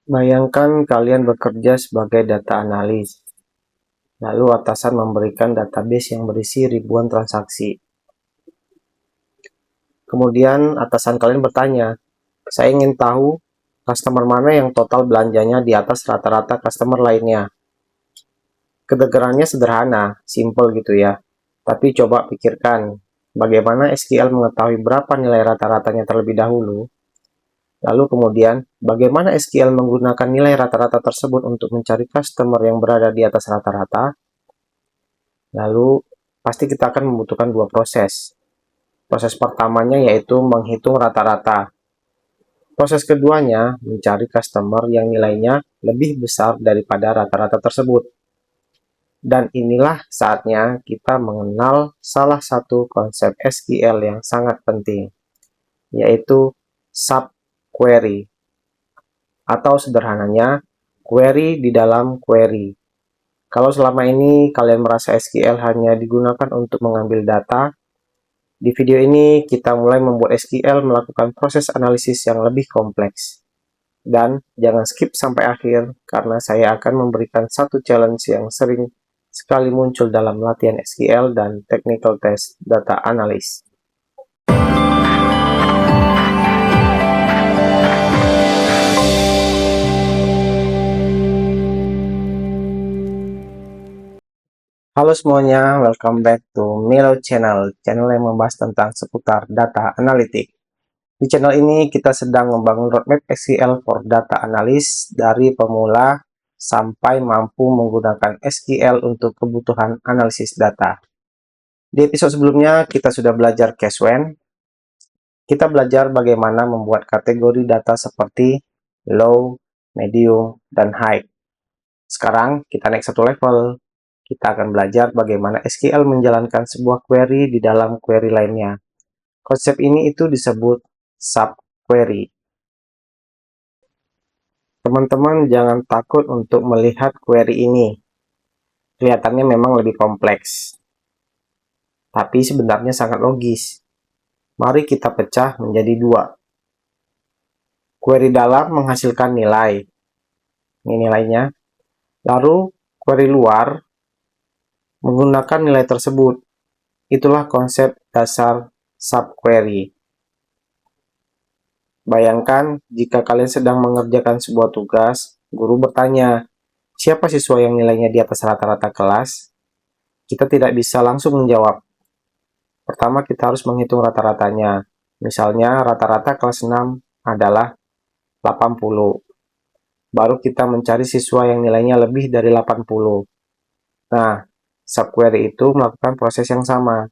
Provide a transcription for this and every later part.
Bayangkan kalian bekerja sebagai data analis, lalu atasan memberikan database yang berisi ribuan transaksi. Kemudian atasan kalian bertanya, saya ingin tahu customer mana yang total belanjanya di atas rata-rata customer lainnya. Kedengarannya sederhana, simple gitu ya. Tapi coba pikirkan, bagaimana SQL mengetahui berapa nilai rata-ratanya terlebih dahulu. Lalu kemudian, bagaimana SQL menggunakan nilai rata-rata tersebut untuk mencari customer yang berada di atas rata-rata. Lalu, pasti kita akan membutuhkan dua proses. Proses pertamanya yaitu menghitung rata-rata. Proses keduanya, mencari customer yang nilainya lebih besar daripada rata-rata tersebut. Dan inilah saatnya kita mengenal salah satu konsep SQL yang sangat penting, yaitu subquery, atau sederhananya, query di dalam query. Kalau selama ini kalian merasa SQL hanya digunakan untuk mengambil data, di video ini kita mulai membuat SQL melakukan proses analisis yang lebih kompleks. Dan jangan skip sampai akhir, karena saya akan memberikan satu challenge yang sering sekali muncul dalam latihan SQL dan technical test data analis. Halo semuanya, welcome back to Milo Channel, channel yang membahas tentang seputar data analitik. Di channel ini kita sedang membangun roadmap SQL for data analysis dari pemula sampai mampu menggunakan SQL untuk kebutuhan analisis data. Di episode sebelumnya kita sudah belajar case when. Kita belajar bagaimana membuat kategori data seperti low, medium, dan high. Sekarang kita naik satu level. Kita akan belajar bagaimana SQL menjalankan sebuah query di dalam query lainnya. Konsep ini itu disebut subquery. Teman-teman jangan takut untuk melihat query ini. Kelihatannya memang lebih kompleks, tapi sebenarnya sangat logis. Mari kita pecah menjadi dua. Query dalam menghasilkan nilai. Ini nilainya. Lalu query luar menggunakan nilai tersebut. Itulah konsep dasar subquery. Bayangkan jika kalian sedang mengerjakan sebuah tugas, guru bertanya, siapa siswa yang nilainya di atas rata-rata kelas? Kita tidak bisa langsung menjawab. Pertama kita harus menghitung rata-ratanya. Misalnya rata-rata kelas 6 adalah 80. Baru kita mencari siswa yang nilainya lebih dari 80. Nah, subquery itu melakukan proses yang sama.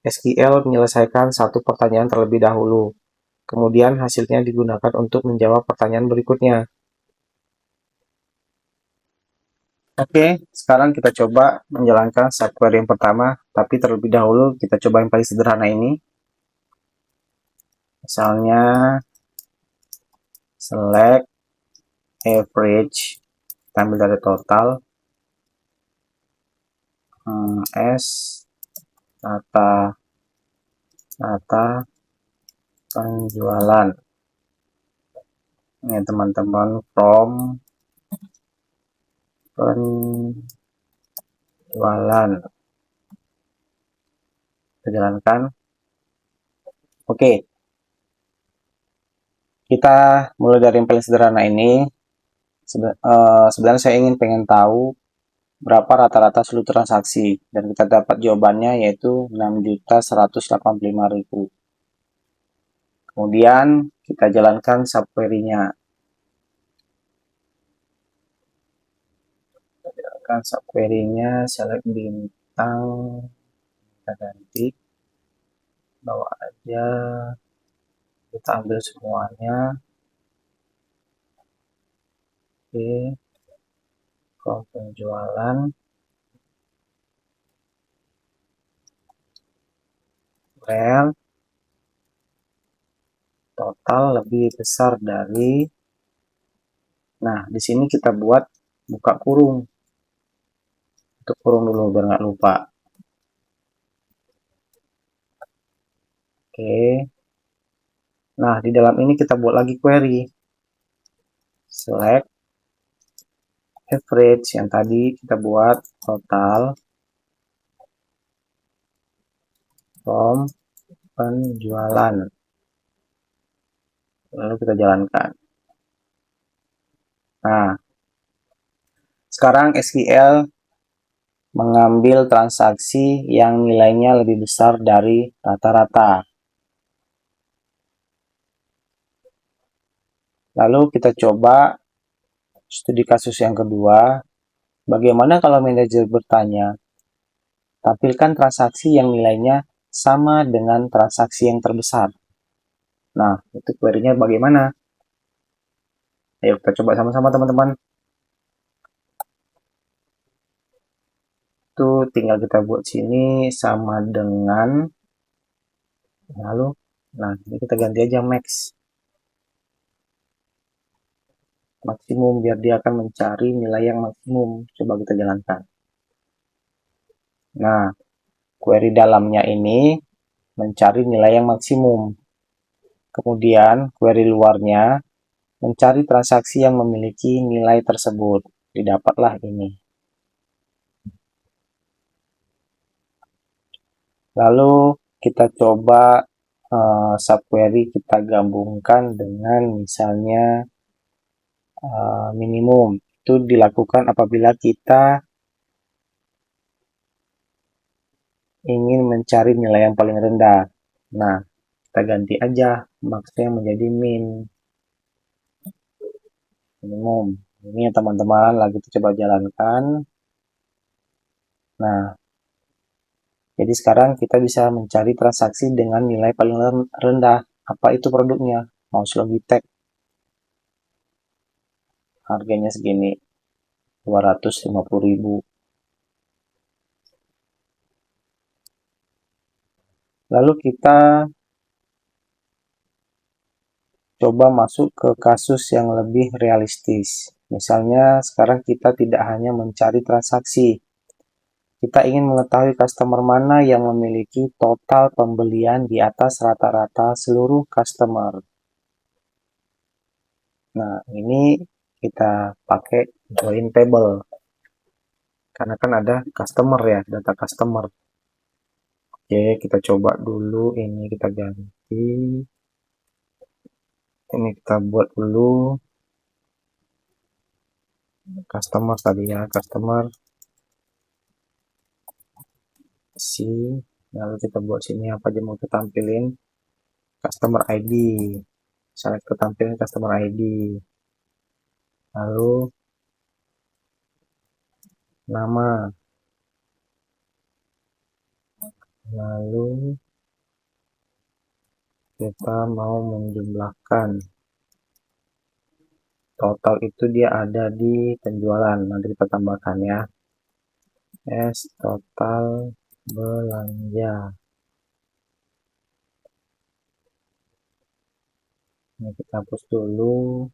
SQL menyelesaikan satu pertanyaan terlebih dahulu. Kemudian hasilnya digunakan untuk menjawab pertanyaan berikutnya. Oke, sekarang kita coba menjalankan subquery yang pertama, tapi terlebih dahulu kita coba yang paling sederhana ini. Misalnya, select average, kita ambil dari total, S, data penjualan. Ini teman-teman, from penjualan. Kita jalankan. Oke, kita mulai dari yang paling sederhana ini. Sebenarnya saya pengen tahu berapa rata-rata seluruh transaksi, dan kita dapat jawabannya yaitu 6.185.000. Kemudian kita jalankan subquery-nya. Kita jalankan subquery-nya, select bintang, kita ganti, bawa aja, kita ambil semuanya. Oke, from penjualan, where total lebih besar dari. Nah, di sini kita buat buka kurung. Untuk kurung dulu biar nggak lupa. Oke. Nah, di dalam ini kita buat lagi query. select average yang tadi kita buat total from penjualan, lalu kita jalankan. Nah, sekarang SQL mengambil transaksi yang nilainya lebih besar dari rata-rata. Lalu kita coba studi kasus yang kedua. Bagaimana kalau manajer bertanya, tampilkan transaksi yang nilainya sama dengan transaksi yang terbesar. Nah, itu query-nya bagaimana? Ayo kita coba sama-sama teman-teman. Itu tinggal kita buat sini sama dengan, lalu, nah ini kita ganti aja max. Maksimum, biar dia akan mencari nilai yang maksimum. Coba kita jalankan. Nah, query dalamnya ini mencari nilai yang maksimum. Kemudian, query luarnya mencari transaksi yang memiliki nilai tersebut. Didapatlah ini. Lalu kita coba subquery kita gabungkan dengan misalnya minimum. Itu dilakukan apabila kita ingin mencari nilai yang paling rendah. Nah, kita ganti aja max-nya menjadi minimum. Ini ya teman-teman, lagi kita coba jalankan. Nah, jadi sekarang kita bisa mencari transaksi dengan nilai paling rendah. Apa itu produknya? Mouse Logitech. Harganya segini, 250.000. Lalu kita coba masuk ke kasus yang lebih realistis. Misalnya sekarang kita tidak hanya mencari transaksi, kita ingin mengetahui customer mana yang memiliki total pembelian di atas rata-rata seluruh customer. Nah, ini kita pakai join table. Karena kan ada customer ya, data customer. Oke, kita coba dulu ini kita ganti. Ini kita buat dulu customer tadi ya, customer si, lalu kita buat sini apa aja mau kita tampilin, customer ID, select ke tampilan customer ID, lalu nama, lalu kita mau menjumlahkan total itu dia ada di penjualan, nanti kita tambahkan ya, total belanja. Ini kita hapus dulu.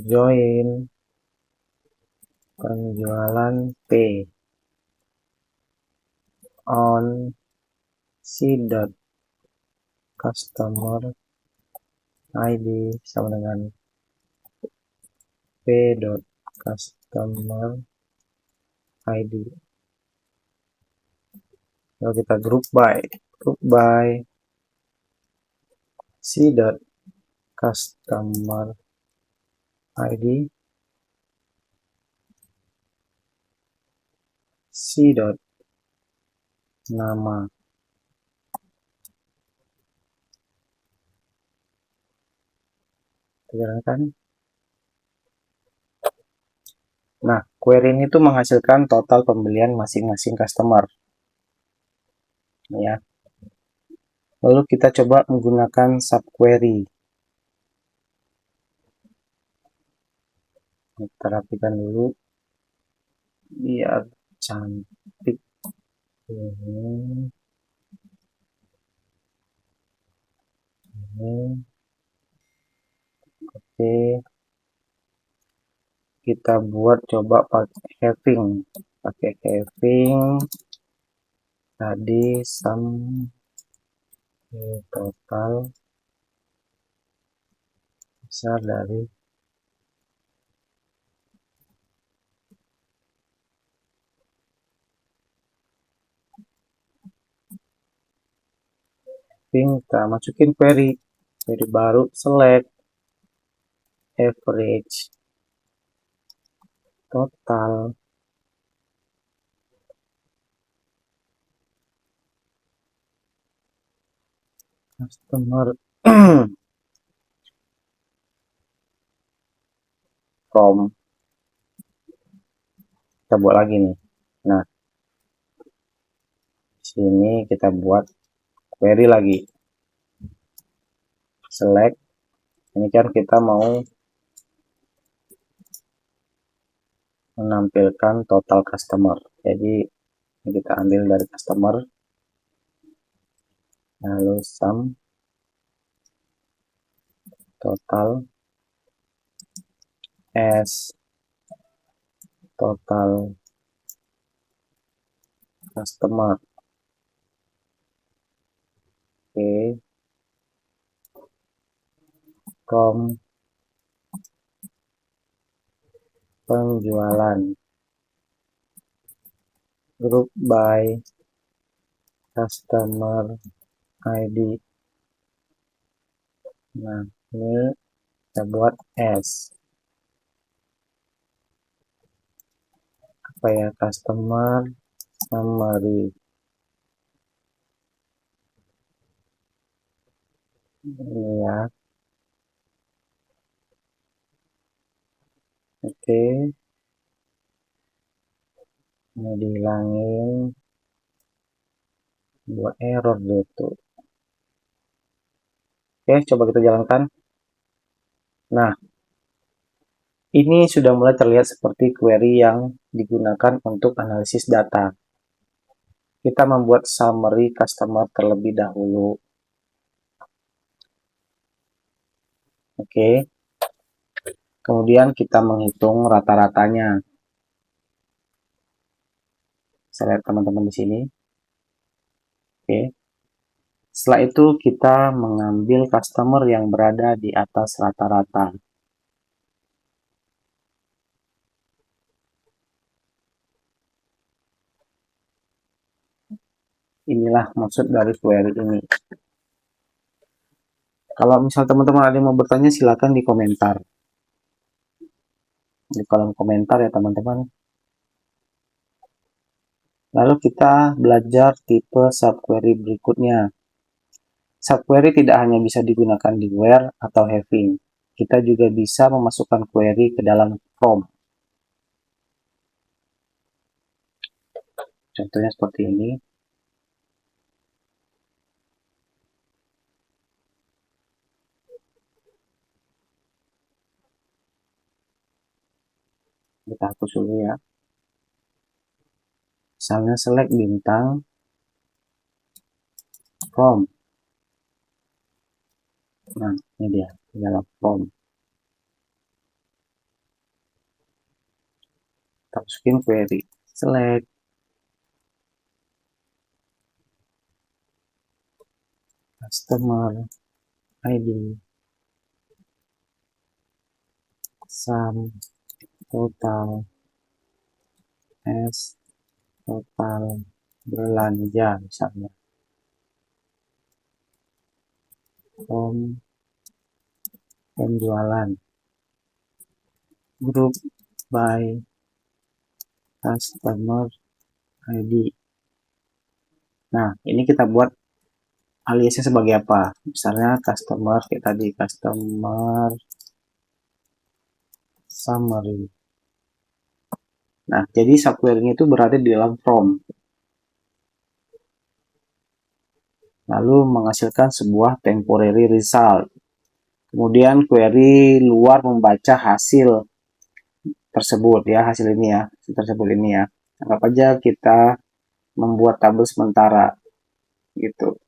Join penjualan P on customer ID sama dengan p.customer ID. Lalu kita group by c.customer ID c.nama. Jalankan. Nah, query ini tuh menghasilkan total pembelian masing-masing customer. Ya. Lalu kita coba menggunakan subquery. Kita rapikan dulu biar cantik. Ini. Oke. Kita buat coba pakai having tadi sum total besar dari kita masukin query baru, select average total customer from, kita buat lagi nih. Nah, sini kita buat query lagi, select. Ini kan kita mau menampilkan total customer, jadi ini kita ambil dari customer, lalu sum total as total customer. Oke, from penjualan, group by customer ID. Nah, ini kita buat as apa ya, customer summary. Ini ya. Oke, ini dihilangin, buat error gitu. Oke, coba kita jalankan. Nah, ini sudah mulai terlihat seperti query yang digunakan untuk analisis data. Kita membuat summary customer terlebih dahulu. Oke, kemudian kita menghitung rata-ratanya. Saya lihat teman-teman di sini. Oke. Setelah itu kita mengambil customer yang berada di atas rata-rata. Inilah maksud dari query ini. Kalau misal teman-teman ada yang mau bertanya, silakan di komentar. Di kolom komentar ya teman-teman. Lalu kita belajar tipe subquery berikutnya. Subquery tidak hanya bisa digunakan di where atau having. Kita juga bisa memasukkan query ke dalam from. Contohnya seperti ini. Kita hapus dulu ya. Misalnya select bintang from. Nah, ini dia, di dalam from. Kita masukin query. Select customer ID sum total as total belanja misalnya from penjualan group by customer ID. Nah, ini kita buat aliasnya sebagai apa? Misalnya customer, kita di customer summary. Nah, jadi subquery itu berada di dalam from. Lalu menghasilkan sebuah temporary result. Kemudian query luar membaca hasil tersebut ya, hasil ini ya, hasil tersebut ini ya. Anggap aja kita membuat tabel sementara gitu.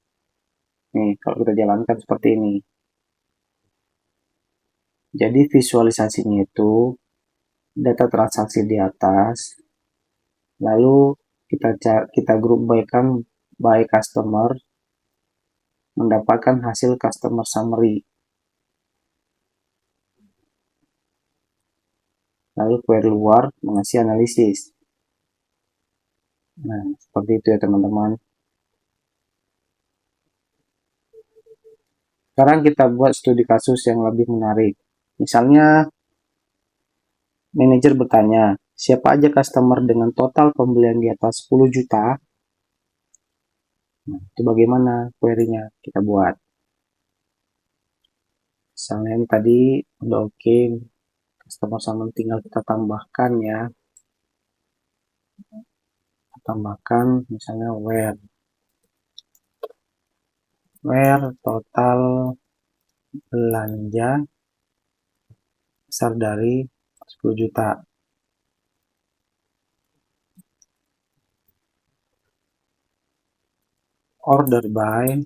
Nih, kalau kita jalankan seperti ini. Jadi visualisasinya itu data transaksi di atas, lalu kita grup by kan by customer mendapatkan hasil customer summary. Lalu query luar mengasih analisis. Nah, seperti itu ya teman-teman. Sekarang kita buat studi kasus yang lebih menarik. Misalnya, manajer bertanya, siapa aja customer dengan total pembelian di atas 10 juta? Nah, itu bagaimana query-nya kita buat. Misalnya ini tadi udah oke, customer summary tinggal kita tambahkan ya. Kita tambahkan misalnya where total belanja besar dari 10 juta. Order by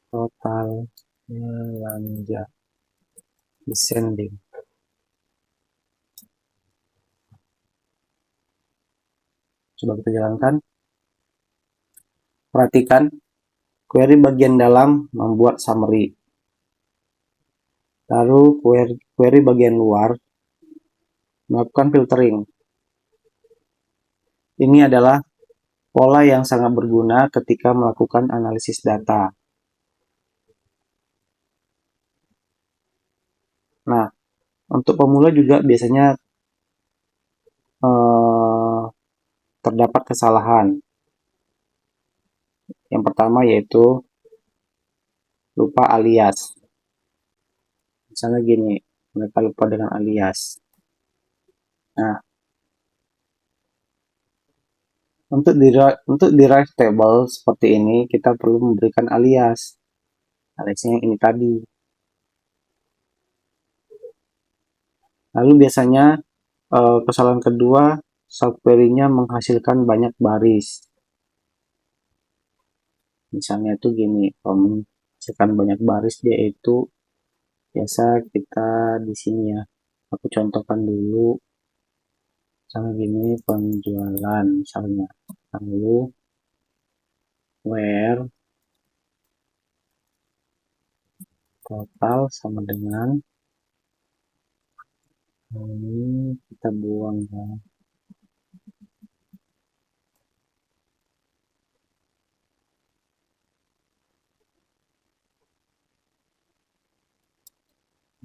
total belanja descending. Coba kita jalankan. Perhatikan, query bagian dalam membuat summary. Lalu query bagian luar melakukan filtering. Ini adalah pola yang sangat berguna ketika melakukan analisis data. Nah, untuk pemula juga biasanya terdapat kesalahan. Yang pertama yaitu lupa alias. Misalnya gini, mereka lupa dengan alias. Nah, untuk derive table seperti ini, kita perlu memberikan alias. Aliasnya ini tadi. Lalu biasanya kesalahan kedua, subquery-nya menghasilkan banyak baris. Misalnya itu gini, kalau menghasilkan banyak baris dia itu biasa kita di sini ya. Aku contohkan dulu. Misalnya gini, penjualan misalnya. Lalu where total sama dengan ini kita buang ya.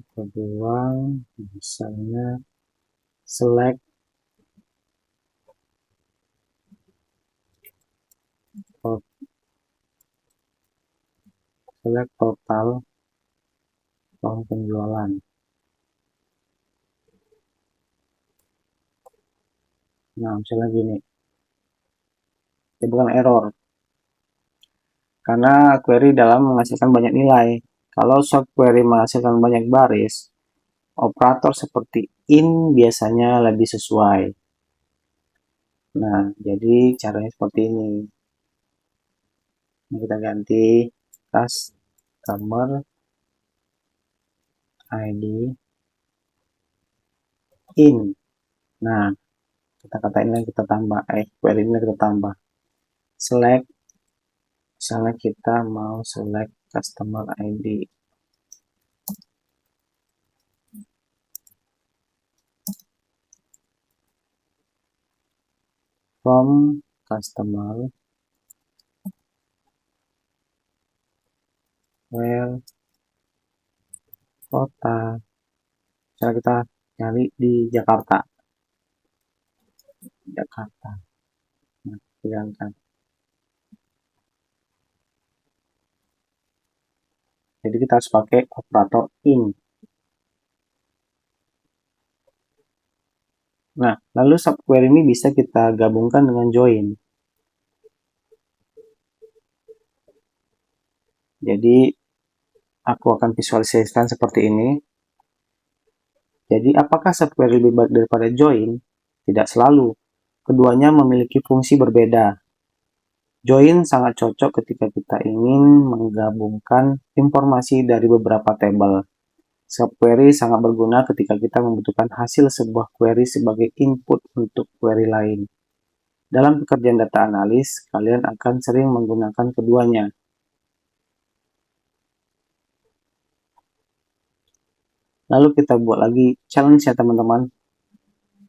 Kita buang misalnya select total uang penjualan. Nah, misalnya gini. Ini bukan error. Karena query dalam menghasilkan banyak nilai. Kalau subquery menghasilkan banyak baris, operator seperti in biasanya lebih sesuai. Nah, jadi caranya seperti ini. Kita ganti customer ID in. Nah, kata-kata ini kita tambah, query ini kita tambah. Select, misalnya kita mau select customer ID. From customer where kota. Misalnya kita nyari di Jakarta. Nah, hilangkan. Jadi kita harus pakai operator in. Nah, lalu subquery ini bisa kita gabungkan dengan join. Jadi, aku akan visualisasikan seperti ini. Jadi, apakah subquery lebih baik daripada join? Tidak selalu. Keduanya memiliki fungsi berbeda. Join sangat cocok ketika kita ingin menggabungkan informasi dari beberapa tabel. Subquery sangat berguna ketika kita membutuhkan hasil sebuah query sebagai input untuk query lain. Dalam pekerjaan data analis, kalian akan sering menggunakan keduanya. Lalu kita buat lagi challenge ya teman-teman.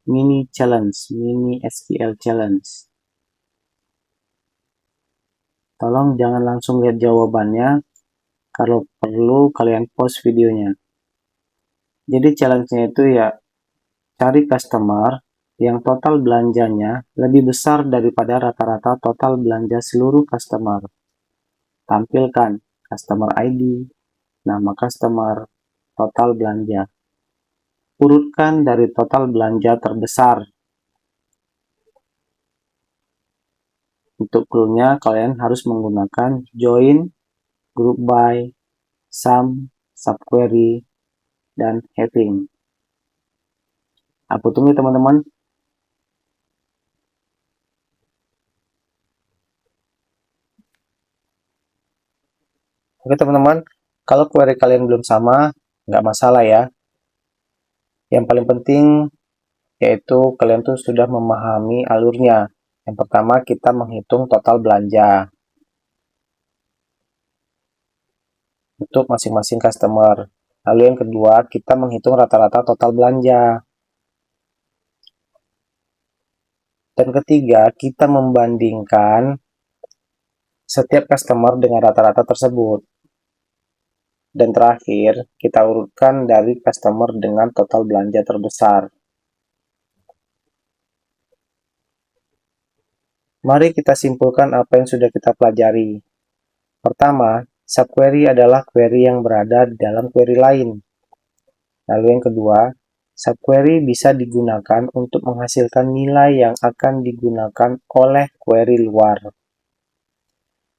Mini challenge, mini SQL challenge. Tolong jangan langsung lihat jawabannya. Kalau perlu kalian pause videonya. Jadi challenge-nya itu ya, cari customer yang total belanjanya lebih besar daripada rata-rata total belanja seluruh customer. Tampilkan customer ID, nama customer, total belanja. Urutkan dari total belanja terbesar. Untuk clue-nya kalian harus menggunakan join, group by, sum, subquery, dan having. Aku tunggu teman-teman. Oke teman-teman, kalau query kalian belum sama, nggak masalah ya. Yang paling penting yaitu kalian tuh sudah memahami alurnya. Yang pertama kita menghitung total belanja untuk masing-masing customer. Lalu yang kedua kita menghitung rata-rata total belanja. Dan ketiga kita membandingkan setiap customer dengan rata-rata tersebut. Dan terakhir kita urutkan dari customer dengan total belanja terbesar. Mari kita simpulkan apa yang sudah kita pelajari. Pertama, subquery adalah query yang berada di dalam query lain. Lalu yang kedua, subquery bisa digunakan untuk menghasilkan nilai yang akan digunakan oleh query luar.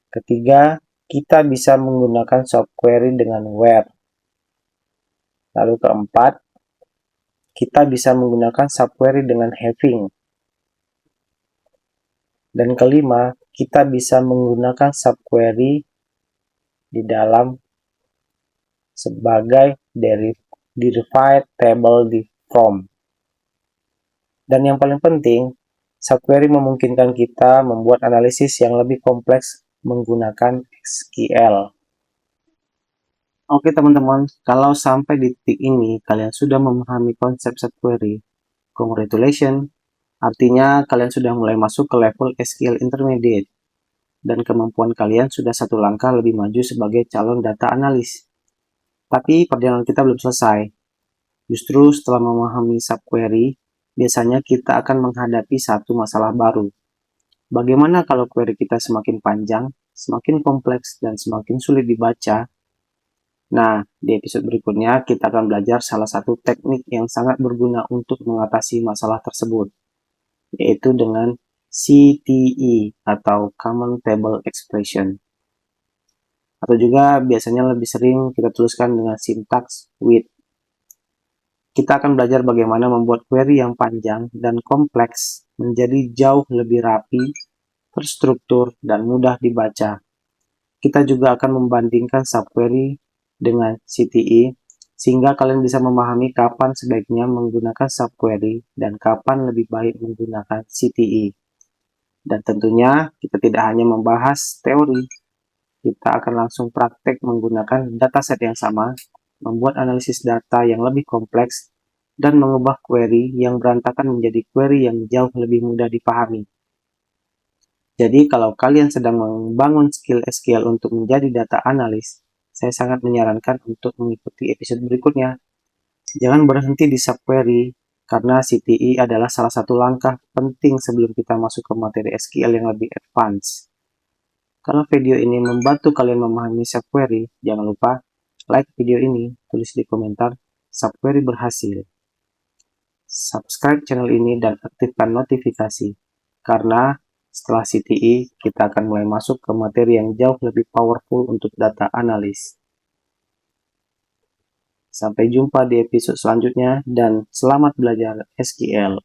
Ketiga, kita bisa menggunakan subquery dengan where. Lalu keempat, kita bisa menggunakan subquery dengan having. Dan kelima, kita bisa menggunakan subquery di dalam sebagai derived table di from. Dan yang paling penting, subquery memungkinkan kita membuat analisis yang lebih kompleks menggunakan SQL. Oke teman-teman, kalau sampai di titik ini kalian sudah memahami konsep subquery, congratulations. Artinya kalian sudah mulai masuk ke level SQL Intermediate dan kemampuan kalian sudah satu langkah lebih maju sebagai calon data analis. Tapi perjalanan kita belum selesai. Justru setelah memahami subquery, biasanya kita akan menghadapi satu masalah baru. Bagaimana kalau query kita semakin panjang, semakin kompleks, dan semakin sulit dibaca? Nah, di episode berikutnya kita akan belajar salah satu teknik yang sangat berguna untuk mengatasi masalah tersebut, yaitu dengan CTE atau Common Table Expression. Atau juga biasanya lebih sering kita tuliskan dengan sintaks with. Kita akan belajar bagaimana membuat query yang panjang dan kompleks menjadi jauh lebih rapi, terstruktur, dan mudah dibaca. Kita juga akan membandingkan subquery dengan CTE, sehingga kalian bisa memahami kapan sebaiknya menggunakan subquery dan kapan lebih baik menggunakan CTE. Dan tentunya kita tidak hanya membahas teori, kita akan langsung praktek menggunakan dataset yang sama, membuat analisis data yang lebih kompleks, dan mengubah query yang berantakan menjadi query yang jauh lebih mudah dipahami. Jadi kalau kalian sedang membangun skill SQL untuk menjadi data analis, saya sangat menyarankan untuk mengikuti episode berikutnya. Jangan berhenti di subquery, karena CTE adalah salah satu langkah penting sebelum kita masuk ke materi SQL yang lebih advance. Kalau video ini membantu kalian memahami subquery, jangan lupa like video ini, tulis di komentar subquery berhasil. Subscribe channel ini dan aktifkan notifikasi, karena setelah CTE kita akan mulai masuk ke materi yang jauh lebih powerful untuk data analis. Sampai jumpa di episode selanjutnya dan selamat belajar SQL.